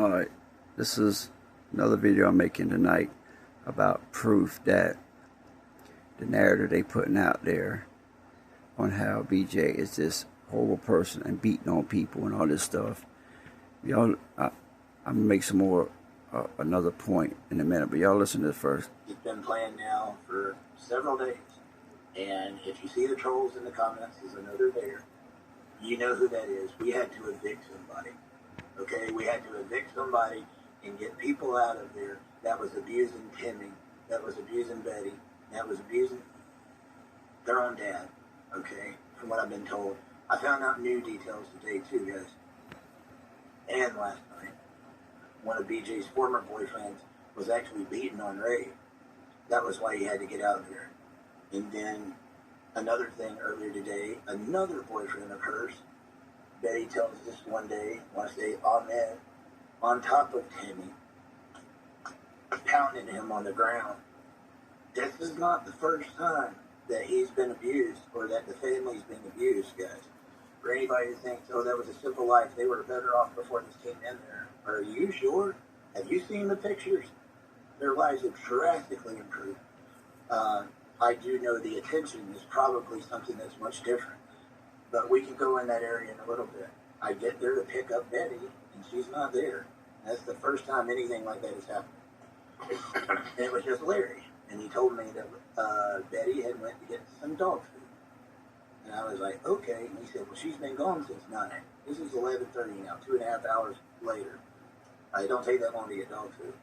Alright, this is another video I'm making tonight about proof that the narrative they putting out there on how BJ is this horrible person and beating on people and all this stuff. Y'all, I'm gonna make some more another point in a minute, but y'all listen to this first. It's been playing now for several days, and if you see the trolls in the comments, is another there. You know who that is. We had to evict somebody. Okay, we had to evict somebody and get people out of there that was abusing Timmy, that was abusing Betty, that was abusing their own dad. Okay, from what I've been told. I found out new details today too, guys. And last night, one of BJ's former boyfriends was actually beating on Ray. That was why he had to get out of there. And then another thing earlier today, another boyfriend of hers, Betty tells us one day, I want to say Ahmed, on top of Timmy, pounding him on the ground. This is not the first time that he's been abused or that the family's been abused, guys. For anybody who thinks, oh, that was a simple life, they were better off before this came in there. Are you sure? Have you seen the pictures? Their lives have drastically improved. I do know the attention is probably something that's much different. But we can go in that area in a little bit. I get there to pick up Betty, and she's not there. That's the first time anything like that has happened. And it was just Larry. And he told me that Betty had went to get some dog food. And I was like, okay. And he said, well, she's been gone since 9. This is 11:30 now, 2.5 hours later. It don't take that long to get dog food.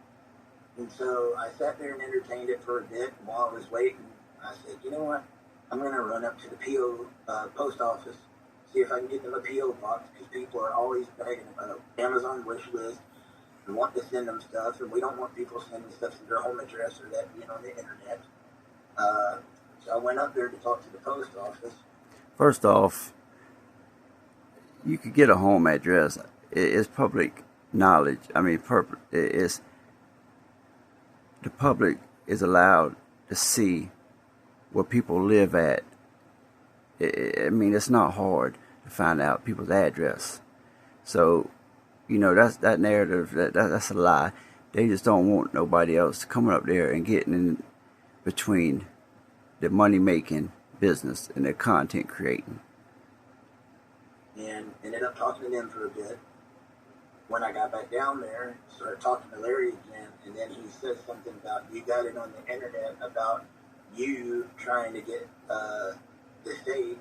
And so I sat there and entertained it for a bit. And while I was waiting, I said, you know what? I'm going to run up to the P.O. Post office, see if I can get them a P.O. box, because people are always begging about Amazon wish list and want to send them stuff, and we don't want people sending stuff to their home address or that being on the internet. So I went up there to talk to the post office. First off, you could get a home address. It's public knowledge. I mean, the public is allowed to see where people live at. I mean, it's not hard to find out people's address. So, you know, that narrative, that's a lie. They just don't want nobody else coming up there and getting in between the money-making business and their content creating. And ended up talking to them for a bit. When I got back down there, started talking to Larry again, and then he said something about, you got it on the internet about you trying to get the state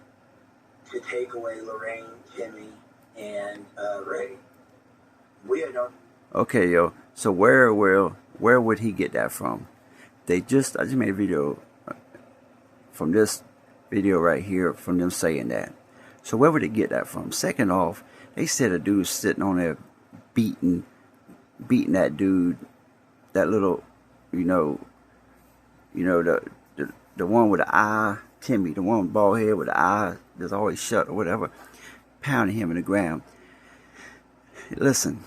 to take away Lorraine, Timmy, and Ray. We don't. Okay, yo. So where would he get that from? I just made a video from this video right here from them saying that. So where would they get that from? Second off, they said a dude sitting on there beating that dude, that little, the one with the eye, Timmy, the one with the bald head with the eye that's always shut or whatever, pounding him in the ground. Listen,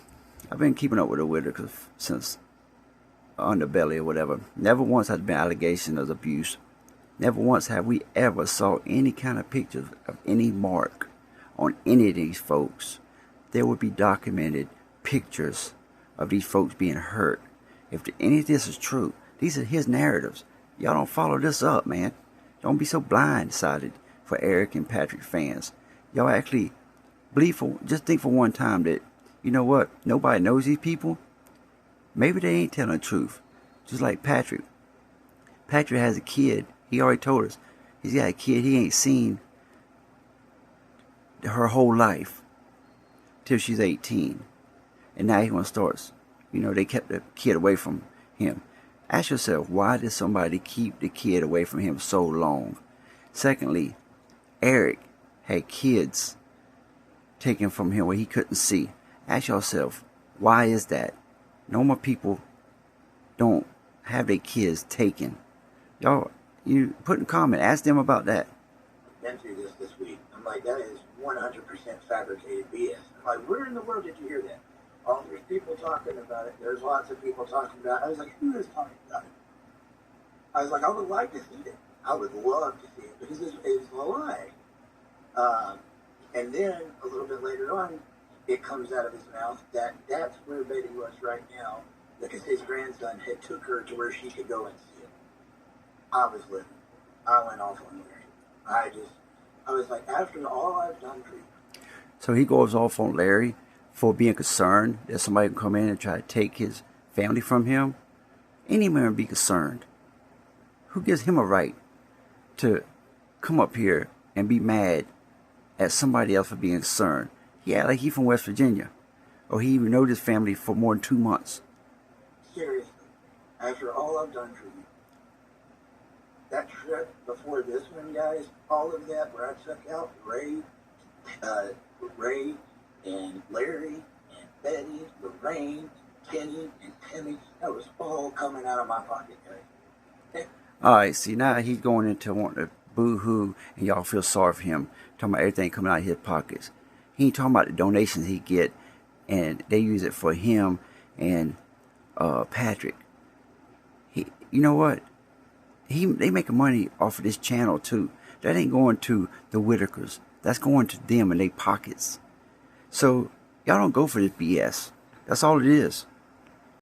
I've been keeping up with her since Underbelly or whatever. Never once has been allegation of abuse. Never once have we ever saw any kind of pictures of any mark on any of these folks. There would be documented pictures of these folks being hurt. If any of this is true, these are his narratives. Y'all don't follow this up, man. Don't be so blindsided for Eric and Patrick fans. Y'all actually just think for one time that, you know what, nobody knows these people. Maybe they ain't telling the truth. Just like Patrick. Patrick has a kid. He already told us. He's got a kid he ain't seen her whole life till she's 18. And now he wants to start, they kept the kid away from him. Ask yourself, why did somebody keep the kid away from him so long? Secondly, Eric had kids taken from him where he couldn't see. Ask yourself, why is that? Normal people don't have their kids taken. Y'all, you put in comment, ask them about that. Been through this week. I'm like, that is 100% fabricated BS. I'm like, where in the world did you hear that? Oh, there's people talking about it. There's lots of people talking about it. I was like, who is talking about it? I was like, I would like to see it. I would love to see it because it's a lie. And then a little bit later on, it comes out of his mouth. That's where Betty was right now, because his grandson had took her to where she could go and see it. I was living. I went off on Larry. I was like, after all I've done for you. So he goes off on Larry for being concerned that somebody can come in and try to take his family from him. Any man would be concerned. Who gives him a right to come up here and be mad at somebody else for being concerned? He act like he from West Virginia, or he even knows his family for more than 2 months. Seriously, after all I've done for you. That trip before this one, guys, all of that where I took out Ray and Larry and Betty, Lorraine, Kenny, and Timmy, that was all coming out of my pocket, guys. Alright, see, now he's going into wanting to boo-hoo, and y'all feel sorry for him, talking about everything coming out of his pockets. He ain't talking about the donations he get, and they use it for him and Patrick. You know what? They making money off of this channel too. That ain't going to the Whitakers. That's going to them in their pockets. So y'all don't go for this BS. That's all it is.